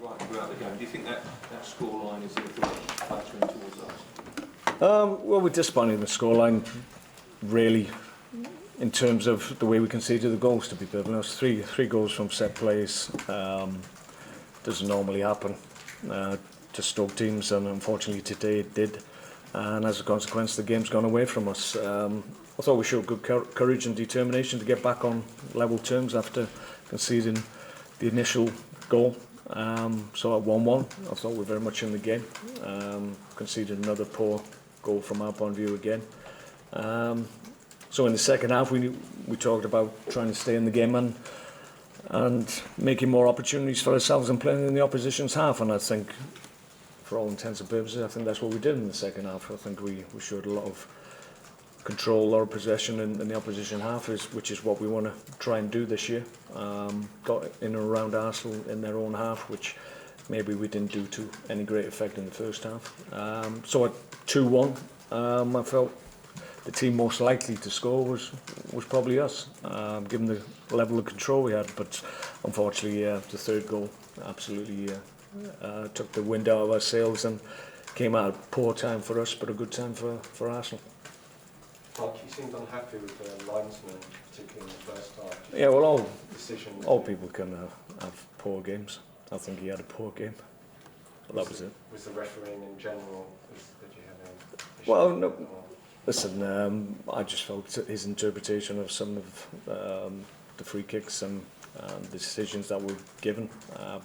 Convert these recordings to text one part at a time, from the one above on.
right throughout the game. Do you think that scoreline is factoring towards us? Well, we're disappointed in the scoreline, really, in terms of the way we conceded the goals, to be perfectly honest. Three goals from set plays doesn't normally happen to Stoke teams, and unfortunately today it did. And as a consequence, the game's gone away from us. I thought we showed good courage and determination to get back on level terms after conceding the initial goal. So at 1-1, I thought we were very much in the game. Conceded another poor goal from our point of view again. So in the second half, we talked about trying to stay in the game and making more opportunities for ourselves and playing in the opposition's half. And I think, for all intents and purposes, I think that's what we did in the second half. I think we showed a lot of control, a lot of possession in the opposition half, which is what we want to try and do this year. Got in and around Arsenal in their own half, which maybe we didn't do to any great effect in the first half. So at 2-1, I felt the team most likely to score was probably us, given the level of control we had. But unfortunately, the third goal absolutely took the wind out of our sails and came out at poor time for us, but a good time for Arsenal. Mark, you seemed unhappy with the linesman, particularly in the first half. Yeah, well, all people can have poor games. I think he had a poor game. That was it. Was the refereeing in general, did you have any issues? Well, no. Listen, I just felt his interpretation of some of the free kicks and the decisions that were given,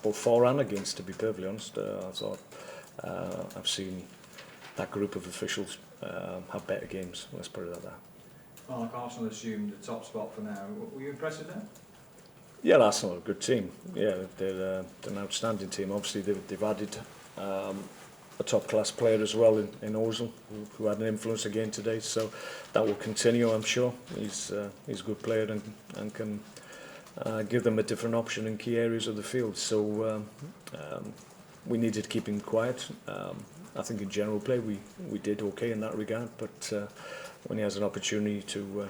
both for and against, to be perfectly honest. I thought I've seen that group of officials have better games, let's put it like that. Mark, Arsenal assumed the top spot for now. Were you impressed with them? Yeah, Arsenal are a good team. Yeah, they're an outstanding team. Obviously, they've added a top-class player as well in Ozil, who had an influence again today. So that will continue, I'm sure. He's a good player and can give them a different option in key areas of the field. So we needed to keep him quiet. I think in general play we did okay in that regard. But when he has an opportunity to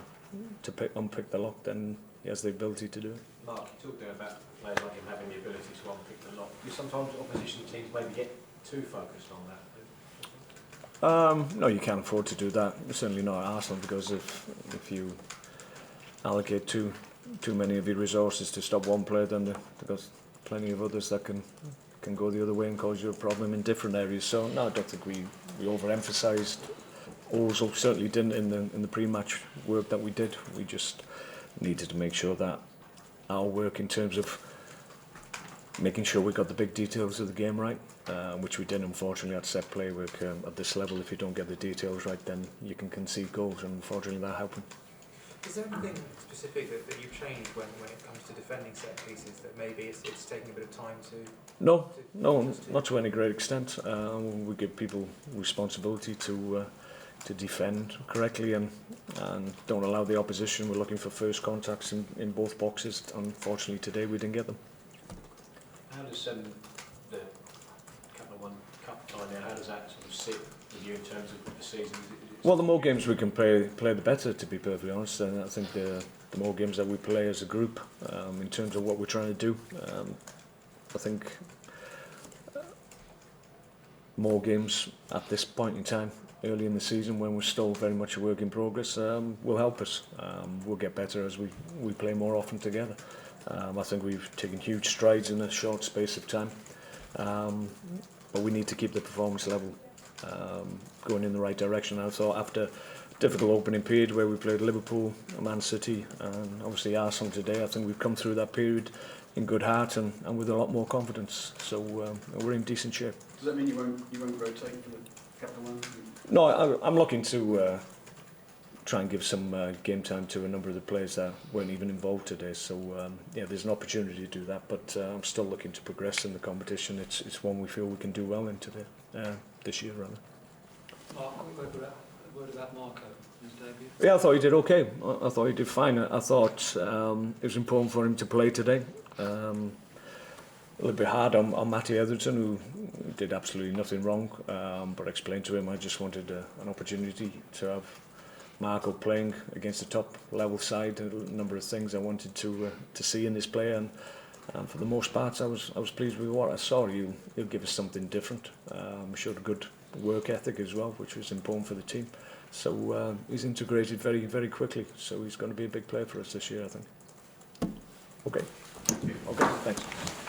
unpick the lock, then he has the ability to do it. Mark, you talked there about players like him having the ability to unpick the lock. Do sometimes opposition teams maybe get too focused on that? No, you can't afford to do that. Certainly not at Arsenal, because if you allocate too many of your resources to stop one player, then there's plenty of others that can go the other way and cause you a problem in different areas. So no, I don't think we overemphasised Ozil. Certainly didn't in the pre-match work that we did. We just needed to make sure that our work in terms of making sure we got the big details of the game right, which we did, unfortunately, at set play work. At this level, if you don't get the details right, then you can concede goals, and unfortunately that happened. Is there anything specific that you've changed when it comes to defending set pieces, that maybe it's taking a bit of time to... No, not to any great extent. We give people responsibility to defend correctly and don't allow the opposition. We're looking for first contacts in both boxes. Unfortunately today we didn't get them. How does the cup tie now, how does that sort of sit with you in terms of the season? Well, the more games we can play the better, to be perfectly honest. And I think the more games that we play as a group, in terms of what we're trying to do, I think more games at this point in time, early in the season, when we're still very much a work in progress, will help us. We'll get better as we play more often together. I think we've taken huge strides in a short space of time, but we need to keep the performance level going in the right direction. I thought after a difficult opening period where we played Liverpool, Man City and obviously Arsenal today, I think we've come through that period in good heart and with a lot more confidence. So we're in decent shape. Does that mean you won't rotate for the capital one? No, I'm looking to try and give some game time to a number of the players that weren't even involved today. So yeah, there's an opportunity to do that, but I'm still looking to progress in the competition. It's one we feel we can do well in today, this year rather. Mark, word about Marco, his debut? Yeah, I thought he did okay. I thought he did fine. I thought it was important for him to play today. A little bit hard on Matty Etherington, who did absolutely nothing wrong, but I explained to him I just wanted an opportunity to have Marco playing against the top level side. A number of things I wanted to see in this player, and For the most part, I was pleased with what I saw. He'll give us something different. Showed a good work ethic as well, which was important for the team. So he's integrated very quickly. So he's going to be a big player for us this year, I think. Okay. Okay. Thanks.